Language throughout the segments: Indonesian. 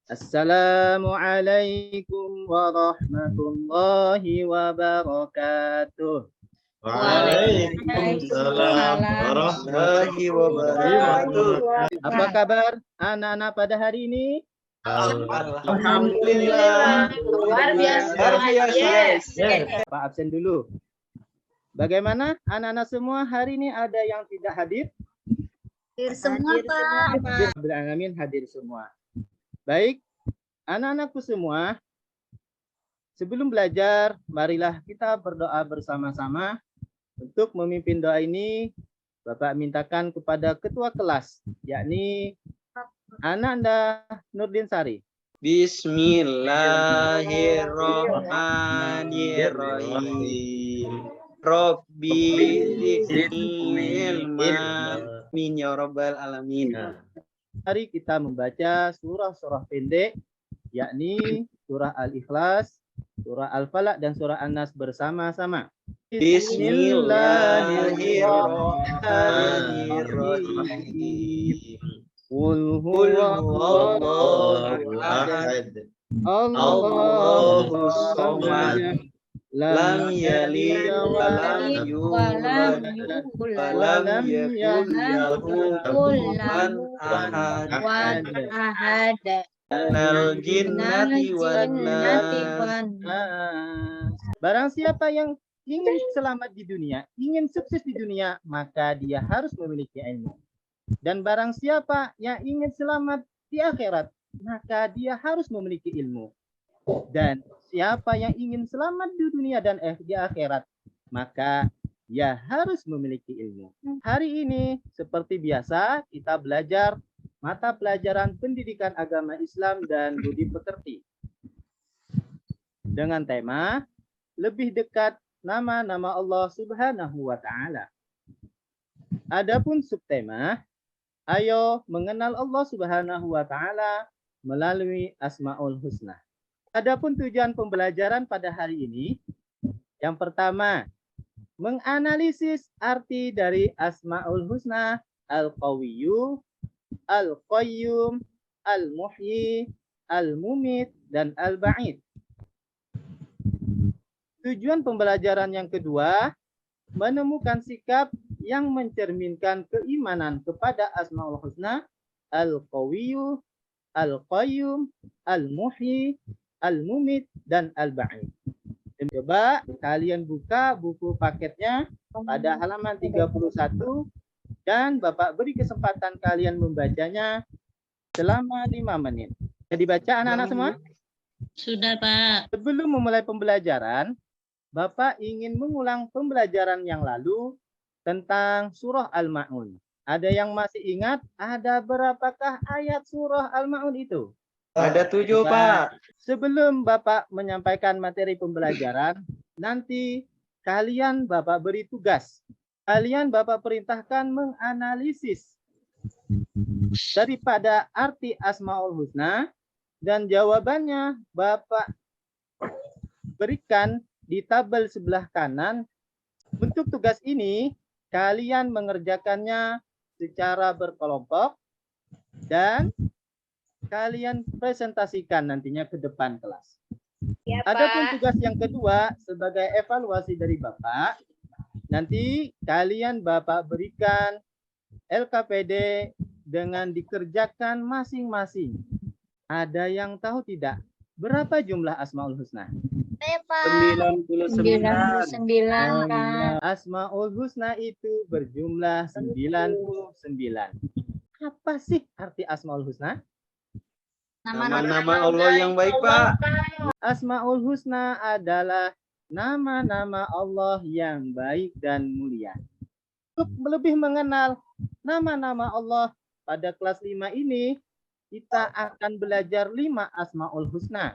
Assalamualaikum warahmatullahi wabarakatuh. Waalaikumsalam warahmatullahi wabarakatuh. Apa kabar anak-anak pada hari ini? Alhamdulillah. Luar biasa. Pak absen dulu. Bagaimana anak-anak semua hari ini, ada yang tidak hadir? Hadir semua, Pak. Amin, hadir semua. Baik, anak-anakku semua, sebelum belajar, marilah kita berdoa bersama-sama. Untuk memimpin doa ini, Bapak mintakan kepada ketua kelas, yakni Ananda Nurdin Sari. Bismillahirrahmanirrahim. Robbi min ya rabbal alamin. Mari kita membaca surah-surah pendek, yakni surah Al-Ikhlas, surah Al-Falaq, dan surah An-Nas bersama-sama. Bismillahirrahmanirrahim. Qul huwallahu ahad. Allahu samad. Lam yalid wa lam yulad wa lam yakul lahu kufuwan ahad. Minal jinnati wan nas. Barang siapa yang ingin selamat di dunia, ingin sukses di dunia, maka dia harus memiliki ilmu. Dan barang siapa yang ingin selamat di akhirat, maka dia harus memiliki ilmu. Dan siapa yang ingin selamat di dunia dan di akhirat, maka dia harus memiliki ilmu. Hari ini seperti biasa kita belajar mata pelajaran pendidikan agama Islam dan budi pekerti dengan tema lebih dekat nama-nama Allah Subhanahu wa Ta'ala. Adapun subtema, ayo mengenal Allah Subhanahu wa Ta'ala melalui Asmaul Husna. Adapun tujuan pembelajaran pada hari ini, yang pertama, menganalisis arti dari Asmaul Husna, Al-Qawiyyu, Al-Qayyum, Al-Muhyi, Al-Mumit, dan Al-Ba'id. Tujuan pembelajaran yang kedua, menemukan sikap yang mencerminkan keimanan kepada Asmaul Husna, Al-Qawiyyu, Al-Qayyum, Al-Muhyi, Al-Mumit, dan Al-Ba'id. Coba kalian buka buku paketnya pada halaman 31 dan Bapak beri kesempatan kalian membacanya selama 5 menit. Jadi baca anak-anak semua? Sudah, Pak. Sebelum memulai pembelajaran, Bapak ingin mengulang pembelajaran yang lalu tentang surah Al-Ma'un. Ada yang masih ingat ada berapakah ayat surah Al-Ma'un itu? Ada 7, Pak. Sebelum Bapak menyampaikan materi pembelajaran, nanti kalian Bapak beri tugas. Kalian Bapak perintahkan menganalisis daripada arti Asmaul Husna dan jawabannya Bapak berikan di tabel sebelah kanan. Untuk tugas ini, kalian mengerjakannya secara berkelompok dan kalian presentasikan nantinya ke depan kelas. Ya, Adapun tugas yang kedua sebagai evaluasi dari Bapak, nanti kalian Bapak berikan LKPD dengan dikerjakan masing-masing. Ada yang tahu tidak berapa jumlah Asmaul Husna? 99, Pak. Asmaul Husna itu berjumlah 99. Apa sih arti Asmaul Husna? Nama-nama Allah yang baik, Pak. Asmaul Husna adalah nama-nama Allah yang baik dan mulia. Untuk lebih mengenal nama-nama Allah, pada kelas 5 ini kita akan belajar 5 Asmaul Husna.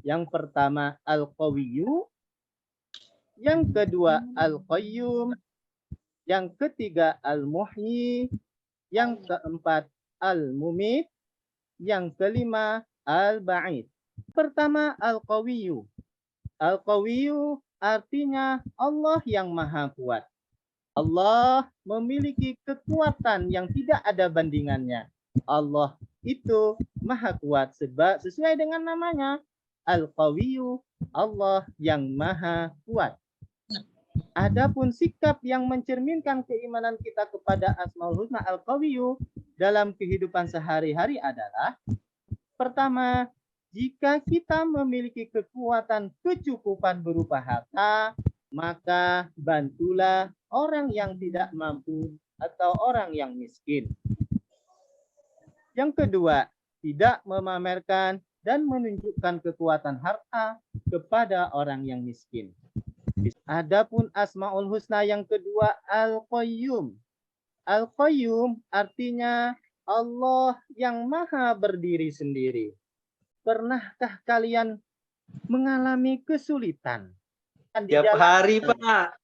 Yang pertama Al-Qawiyyu, yang kedua Al-Qayyum, yang ketiga Al-Muhyi, yang keempat Al-Mumit, yang kelima Al-Ba'id. Pertama Al-Qawiyyu. Al-Qawiyyu artinya Allah yang maha kuat. Allah memiliki kekuatan yang tidak ada bandingannya. Allah itu maha kuat sebab sesuai dengan namanya Al-Qawiyyu, Allah yang maha kuat. Adapun sikap yang mencerminkan keimanan kita kepada Asmaul Husna Al-Qawiyyu dalam kehidupan sehari-hari adalah pertama, jika kita memiliki kekuatan kecukupan berupa harta, maka bantulah orang yang tidak mampu atau orang yang miskin. Yang kedua, tidak memamerkan dan menunjukkan kekuatan harta kepada orang yang miskin. Adapun Asmaul Husna yang kedua, Al-Qayyum. Al-Qayyum artinya Allah yang maha berdiri sendiri. Pernahkah kalian mengalami kesulitan? Tiap hari, Pak.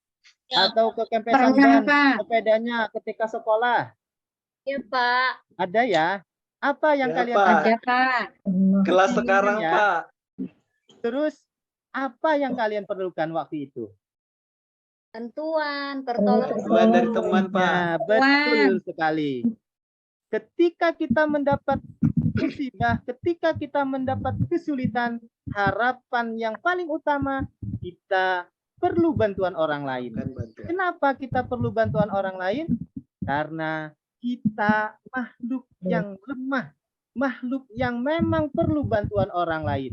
Atau kekempesan sepedanya ketika sekolah? Ya, Pak. Ada ya? Apa yang Ya, kalian Pak. Ada, Pak. Kelas sekarang, Ya. Pak. Terus apa yang kalian perlukan waktu itu? Bantuan, Bantuan dari teman, Pak. Ya, betul sekali. Ketika kita mendapat musibah, ketika kita mendapat kesulitan, harapan yang paling utama kita perlu bantuan orang lain. Kan bantuan. Kenapa kita perlu bantuan orang lain? Karena kita makhluk yang lemah, makhluk yang memang perlu bantuan orang lain.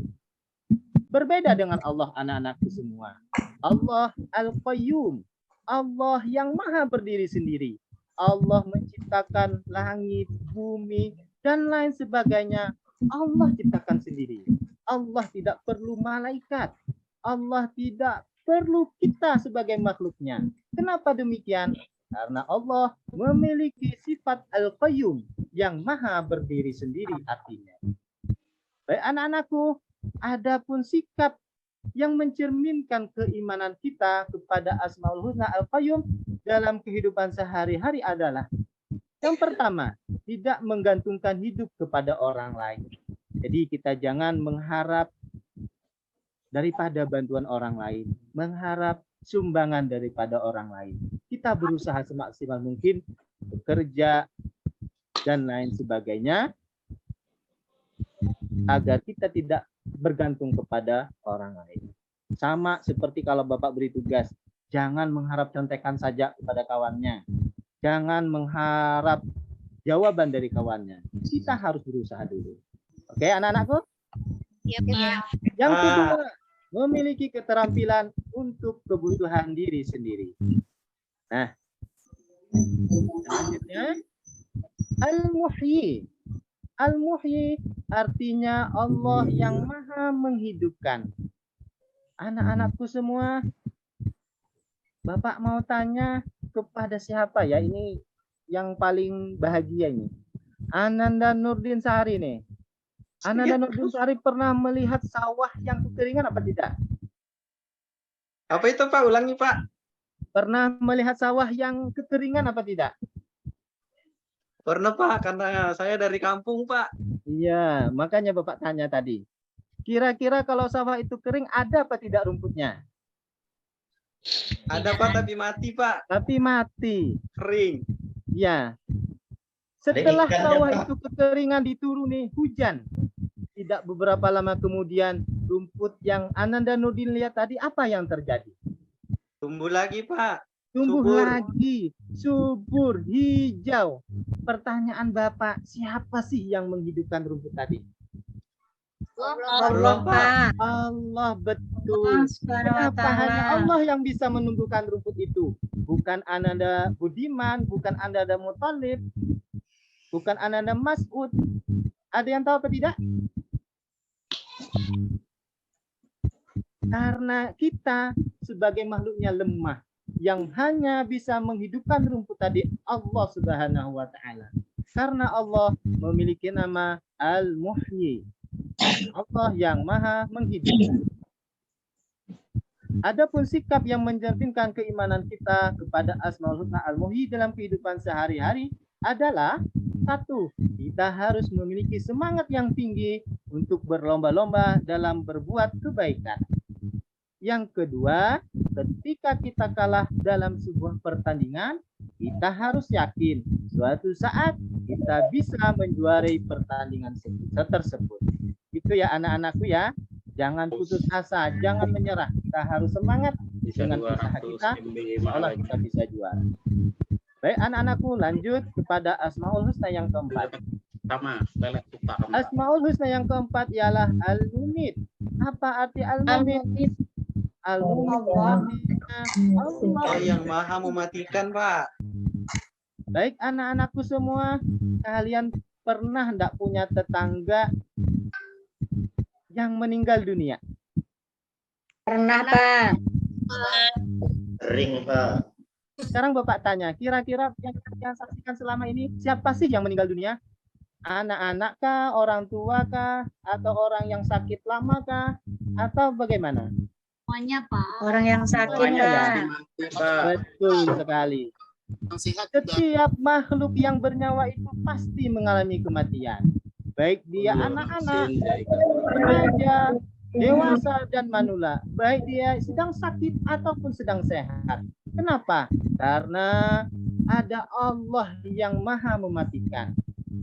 Berbeda dengan Allah, anak-anakku semua. Allah Al-Qayyum, Allah yang maha berdiri sendiri. Allah menciptakan langit, bumi, dan lain sebagainya. Allah ciptakan sendiri. Allah tidak perlu malaikat. Allah tidak perlu kita sebagai makhluknya. Kenapa demikian? Karena Allah memiliki sifat Al-Qayyum yang maha berdiri sendiri artinya. Baik anak-anakku, adapun sikap yang mencerminkan keimanan kita kepada Asmaul Husna Al-Qayyum dalam kehidupan sehari-hari adalah yang pertama, tidak menggantungkan hidup kepada orang lain. Jadi kita jangan mengharap daripada bantuan orang lain, mengharap sumbangan daripada orang lain. Kita berusaha semaksimal mungkin bekerja dan lain sebagainya agar kita tidak bergantung kepada orang lain. Sama seperti kalau Bapak beri tugas, jangan mengharap contekan saja kepada kawannya. Jangan mengharap jawaban dari kawannya. Kita harus berusaha dulu. Oke, anak-anakku? Ya, Pak. Yang kedua, memiliki keterampilan untuk kebutuhan diri sendiri. Nah, selanjutnya, Al-Muhyi. Al-Muhyi artinya Allah yang maha menghidupkan. Anak-anakku semua, Bapak mau tanya kepada siapa ya? Ini yang paling bahagia ini. Ananda Nurdin Sari nih. Ananda Nurdin Sari pernah melihat sawah yang kekeringan apa tidak? Apa itu, Pak? Ulangi, Pak. Pernah melihat sawah yang kekeringan apa tidak? Pernah, Pak, karena saya dari kampung, Pak. Iya, makanya Bapak tanya tadi. Kira-kira kalau sawah itu kering, ada apa tidak rumputnya? Ada, Pak, tapi mati, Pak. Tapi mati. Kering. Ya. Setelah sawah itu kekeringan dituruni hujan. Tidak beberapa lama kemudian, rumput yang Ananda Nurdin lihat tadi, apa yang terjadi? Tumbuh lagi, Pak. Tumbuh Subur. lagi, subur, hijau. Pertanyaan Bapak, siapa sih yang menghidupkan rumput tadi? Allah, Pak. Allah, betul. Kenapa hanya Allah yang bisa menumbuhkan rumput itu? Bukan Ananda Budiman, bukan Ananda Muthalib, bukan Ananda Mas'ud. Ada yang tahu apa tidak? Karena kita sebagai makhluknya lemah, yang hanya bisa menghidupkan rumput tadi Allah Subhanahu wa taala. Karena Allah memiliki nama Al-Muhyi. Allah yang maha menghidupkan. Adapun sikap yang mencerminkan keimanan kita kepada Asmaul Husna Al-Muhyi dalam kehidupan sehari-hari adalah satu, kita harus memiliki semangat yang tinggi untuk berlomba-lomba dalam berbuat kebaikan. Yang kedua, ketika kita kalah dalam sebuah pertandingan, kita harus yakin suatu saat kita bisa menjuarai pertandingan tersebut. Itu ya anak-anakku ya. Jangan putus asa, jangan menyerah. Kita harus semangat Bisa dengan usaha 200 kita. MB Insya Allah lagi. kita bisa juara. Baik anak-anakku, lanjut kepada Asmaul Husna yang keempat. Sama, pelet utama. Asmaul Husna yang keempat ialah Al-Mumit. Apa arti Al-Mumit? Al-Mumit artinya Allah. Oh, yang maha mematikan, Pak. Baik anak-anakku semua, kalian pernah enggak punya tetangga yang meninggal dunia? Pernah, Pak. Ring, Pak. Sekarang Bapak tanya, kira-kira yang kalian saksikan selama ini, siapa sih yang meninggal dunia? Anak-anak kah, orang tua kah, atau orang yang sakit lama kah, atau bagaimana? Semuanya, Pak. Orang yang sakit, Semuanya ya? Pak. Mati, Pak. Betul sekali. Setiap makhluk yang bernyawa itu pasti mengalami kematian. Baik dia anak-anak, remaja, dewasa, dan manula. Baik dia sedang sakit ataupun sedang sehat. Kenapa? Karena ada Allah yang maha mematikan.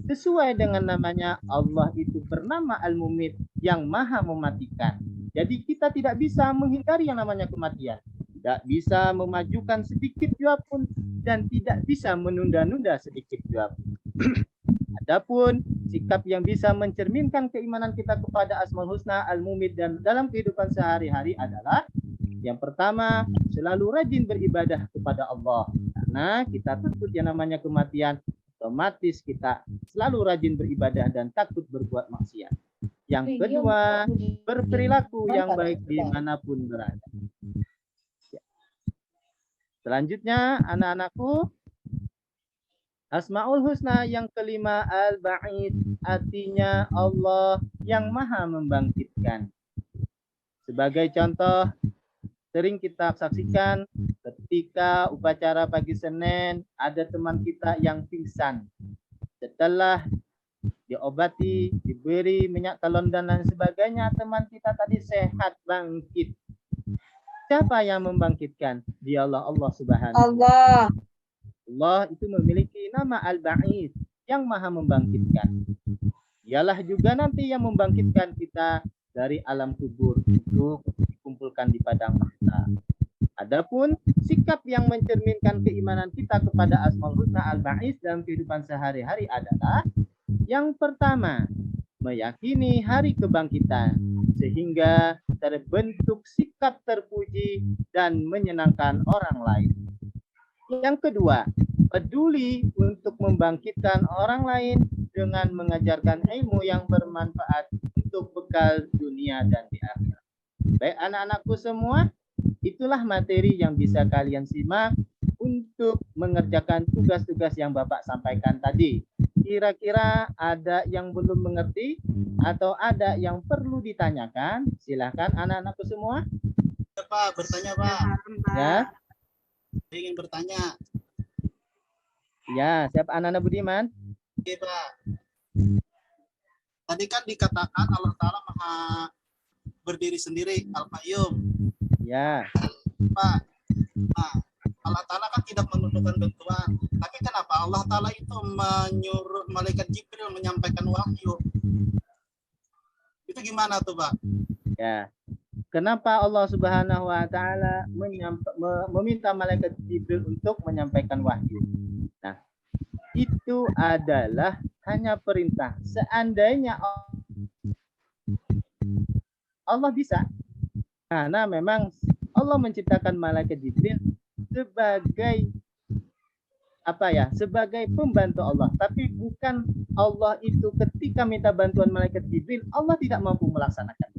Sesuai dengan namanya, Allah itu bernama Al-Mumit, yang maha mematikan. Jadi kita tidak bisa menghindari yang namanya kematian. Tidak bisa memajukan sedikit jua pun, dan tidak bisa menunda-nunda sedikit jua pun. Adapun sikap yang bisa mencerminkan keimanan kita kepada Asmaul Husna, Al-Mumit, dan dalam kehidupan sehari-hari adalah yang pertama, selalu rajin beribadah kepada Allah. Karena kita takut yang namanya kematian, otomatis kita selalu rajin beribadah dan takut berbuat maksiat. Yang kedua, berperilaku yang baik dimanapun berada. Selanjutnya, anak-anakku, Asmaul Husna yang kelima, Al-Ba'id, artinya Allah yang maha membangkitkan. Sebagai contoh, sering kita saksikan ketika upacara pagi Senin, ada teman kita yang pingsan. Setelah diobati, diberi minyak telon dan lain sebagainya, teman kita tadi sehat, bangkit. Siapa yang membangkitkan? Dia Allah Subhanahu. Allah. Allah itu memiliki nama Al-Ba'id, yang maha membangkitkan. Dialah juga nanti yang membangkitkan kita dari alam kubur untuk dikumpulkan di padang mahsyar. Adapun sikap yang mencerminkan keimanan kita kepada Asmaul Husna Al-Ba'id dalam kehidupan sehari-hari adalah yang pertama, meyakini hari kebangkitan sehingga terbentuk sikap terpuji dan menyenangkan orang lain. Yang kedua, peduli untuk membangkitkan orang lain dengan mengajarkan ilmu yang bermanfaat untuk bekal dunia dan di akhirat. Baik anak-anakku semua, itulah materi yang bisa kalian simak untuk mengerjakan tugas-tugas yang Bapak sampaikan tadi. Kira-kira ada yang belum mengerti atau ada yang perlu ditanyakan? Silahkan anak-anakku semua. Pak, bertanya Pak. Ya, Ingin bertanya. ya, siapa anak-anak Budiman? Oke Pak. Tadi kan dikatakan Allah Ta'ala maha berdiri sendiri, Al-Qayyum. Ya, Pak, nah, Allah Ta'ala kan tidak menundukkan bantuan. Tapi kenapa Allah Ta'ala itu menyuruh malaikat Jibril menyampaikan wahyu? Itu gimana tuh Pak? ya. Kenapa Allah Subhanahu wa taala meminta malaikat Jibril untuk menyampaikan wahyu? Nah, itu adalah hanya perintah. Seandainya Allah bisa, karena memang Allah menciptakan malaikat Jibril sebagai apa ya? Sebagai pembantu Allah. Tapi bukan Allah itu ketika minta bantuan malaikat Jibril, Allah tidak mampu melaksanakan.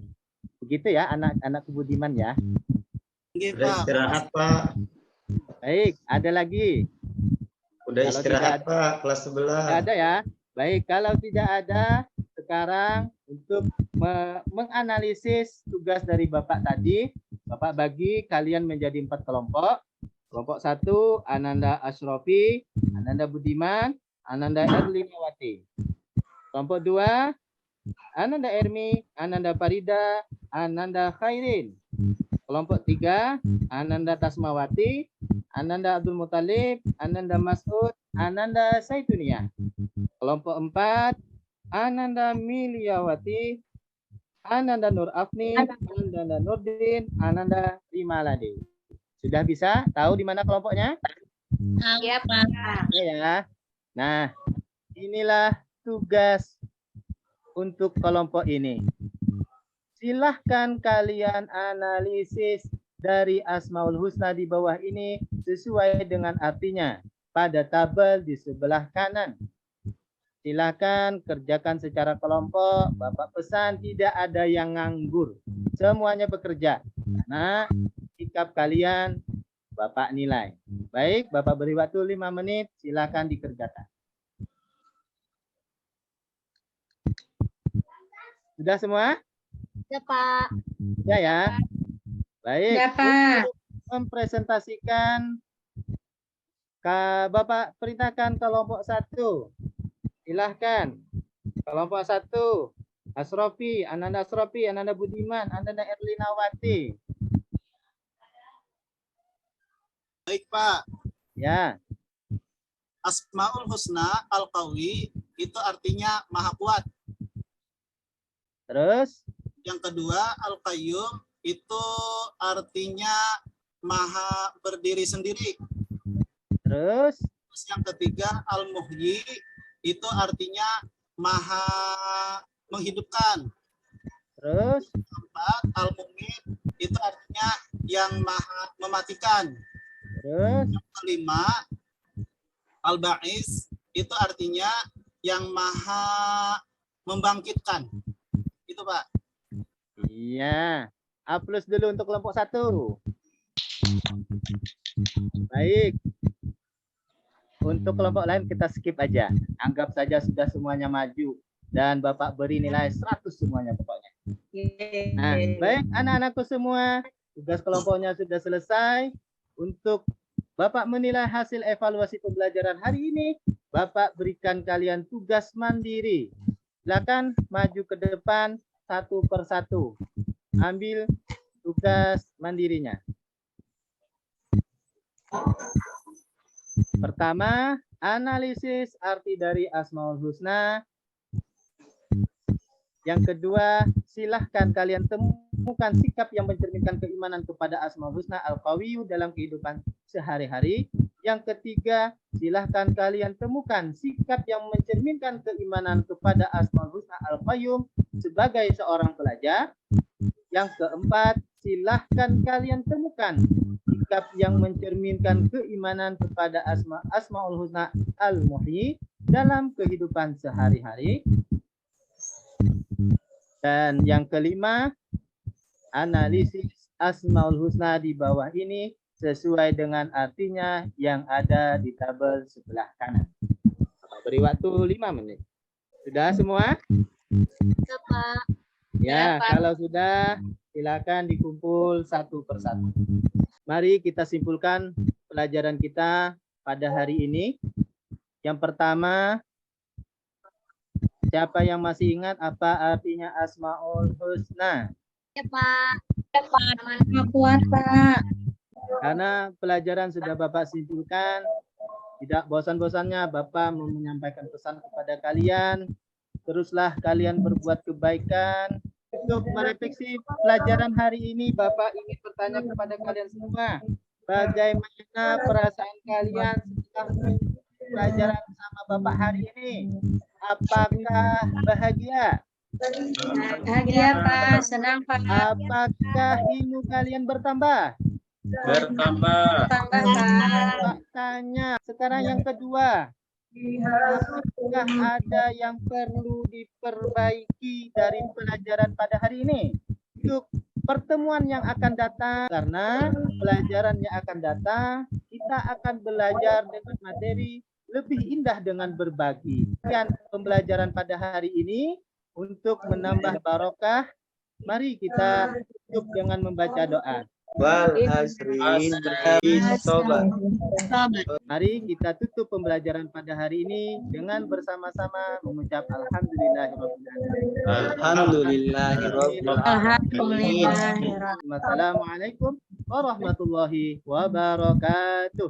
Begitu ya anak-anak Budiman ya. Oke Udah Pak. istirahat, Pak. Baik, ada lagi? Udah Kalau istirahat, tidak Pak. Kelas Tidak 11. ada ya. Baik, kalau tidak ada, sekarang untuk menganalisis tugas dari Bapak tadi, Bapak bagi kalian menjadi 4 kelompok. Kelompok 1, Ananda Asrofi, Ananda Budiman, Ananda Erlinawati. Kelompok 2, Ananda Ermi, Ananda Farida, Ananda Khairin. Kelompok 3, Ananda Tasmawati, Ananda Abdul Muthalib, Ananda Mas'ud, Ananda Saitunia. Kelompok 4, Ananda Miliawati, Ananda Nur Afni, Ananda Nurdin, Ananda Rimalade. Sudah bisa tahu di mana kelompoknya? Iya, Pak. Ya. Nah, inilah tugas untuk kelompok ini. Silahkan kalian analisis dari Asmaul Husna di bawah ini sesuai dengan artinya pada tabel di sebelah kanan. Silahkan kerjakan secara kelompok. Bapak pesan tidak ada yang nganggur. Semuanya bekerja. Nah, sikap kalian Bapak nilai. Baik, Bapak beri waktu 5 menit. Silakan dikerjakan. Sudah semua? Iya, Pak. Ya. Baik. Iya, Pak. Untuk mempresentasikan, Bapak perintahkan kelompok 1. Silahkan. Kelompok 1. Asrofi, Ananda Budiman, Ananda Erlinawati. Baik, Pak. Ya. Asmaul Husna Al-Qawi itu artinya maha kuat. Terus? Yang kedua, Al-Qayyum itu artinya maha berdiri sendiri. Terus? Terus yang ketiga, Al-Muhyi itu artinya maha menghidupkan. Terus? Keempat, Al-Mumit itu artinya yang maha mematikan. Terus? Yang kelima, Al-Ba'is itu artinya yang maha membangkitkan. Itu, Pak. Iya. A+ dulu untuk kelompok 1. Baik. Untuk kelompok lain kita skip aja. Anggap saja sudah semuanya maju. Dan Bapak beri nilai 100 semuanya pokoknya. Nah, baik anak-anakku semua. Tugas kelompoknya sudah selesai. Untuk Bapak menilai hasil evaluasi pembelajaran hari ini, Bapak berikan kalian tugas mandiri. Silakan maju ke depan satu persatu. Ambil tugas mandirinya. Pertama, analisis arti dari Asmaul Husna. Yang kedua, silahkan kalian temukan sikap yang mencerminkan keimanan kepada Asmaul Husna Al-Qawiyyu dalam kehidupan sehari-hari. Yang ketiga, silahkan kalian temukan sikap yang mencerminkan keimanan kepada Asmaul Husna Al-Qayyum sebagai seorang pelajar. Yang keempat, silahkan kalian temukan sikap yang mencerminkan keimanan kepada Asmaul Husna Al-Muhyi dalam kehidupan sehari-hari. Dan yang kelima, analisis Asmaul Husna di bawah ini sesuai dengan artinya yang ada di tabel sebelah kanan. Beri waktu 5 menit. Sudah semua? Iya, Pak. Ya, Ya, Pak. kalau sudah, silakan dikumpul satu persatu. Mari kita simpulkan pelajaran kita pada hari ini. Yang pertama, siapa yang masih ingat apa artinya Asmaul Husna? Iya, Pak. Iya, Pak. Maha kuat, Pak. Karena pelajaran sudah Bapak simpulkan, tidak bosan-bosannya Bapak mau menyampaikan pesan kepada kalian. Teruslah kalian berbuat kebaikan. Untuk merefleksi pelajaran hari ini, Bapak ingin bertanya kepada kalian semua, bagaimana perasaan kalian setelah pelajaran bersama Bapak hari ini? Apakah bahagia? Bahagia, Pak. Senang, Pak. Apakah ilmu kalian bertambah? Bertambah. Tambah, Pak. Bapak tanya. Sekarang yang kedua, apakah ada yang perlu diperbaiki dari pelajaran pada hari ini? Untuk pertemuan yang akan datang, karena pelajaran yang akan datang, kita akan belajar dengan materi lebih indah dengan berbagi. Dan pembelajaran pada hari ini untuk menambah barokah, mari kita tutup dengan membaca doa. Wal asri sobat. Mari kita tutup pembelajaran pada hari ini dengan bersama-sama mengucap alhamdulillahirobbilalamin. Alhamdulillahirobbilalamin. Alhamdulillah. Wassalamualaikum warahmatullahi wabarakatuh.